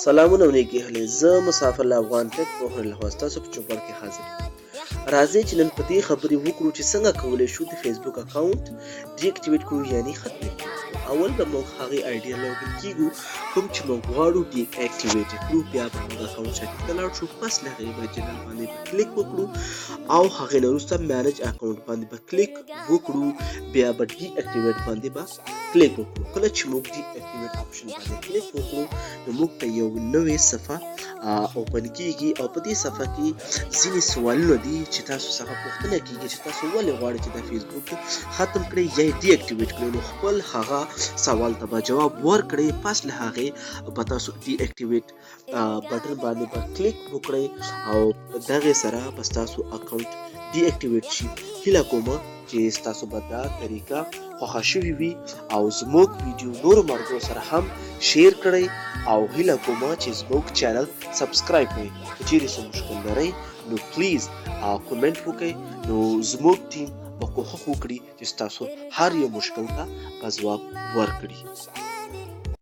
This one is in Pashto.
سلامونه ونیکي هلې زه مسافر له افغان ټک پوهنې لخوا ستاسو په چوپړ کې حاضر یم. راځئ چې نن په دې خبرې وکړو چې څنګه کولی شو د فیسبوک اکاونټ ډي اکټیویټ کړو، یعنی ختم کړو. اول به موږ هغې آیډیا لوګین کیږو کوم چې موږ غواړو ډي اکټیویټ کړو. بیا به موږ اکاونټ سیټینګ ته لاړ شو، پس له هغې به جنرال باندې به کلیک وکړو او هغې نه وروسته مینج اکاونټ باندې به کلیک وکړو، بیا به ډي اکټیویټ باندې به کلیک وکړو. کله چې موږ ډي اکټیویټ آپشن باندې کلیک وکړو نو موږ ته یو نوې صفحه اوپن کیږي او په دې صفحه کې ځینې سوالونه دي چې تاسو څخه پوښتنه کیږي چې تاسو ولې غواړئ چې دا فیسبوک ختم کړئ یا ډي اکټیویټ کړئ. نو خپل هغه سوال ته به جواب ورکړئ، پس له هغې به تاسو ډي اکټیویټ بټن باندې به کلیک وکړئ او دغې سره به ستاسو اکاونټ ډي اکټیویټ شي. هیله کومه چې ستاسو به دا طریقه خوښه شوې وي او زموږ ویډیو نورو ملګرو سره هم شیر کړئ او هیله کومه چې زموږ چینل سبسکرایب کړئ. که چیرې څه مشکل لرئ نو پلیز کومنټ وکړئ، نو زموږ ټیم به کوښښ وکړي چې ستاسو هر یو مشکل ته به ځواب ورکړي.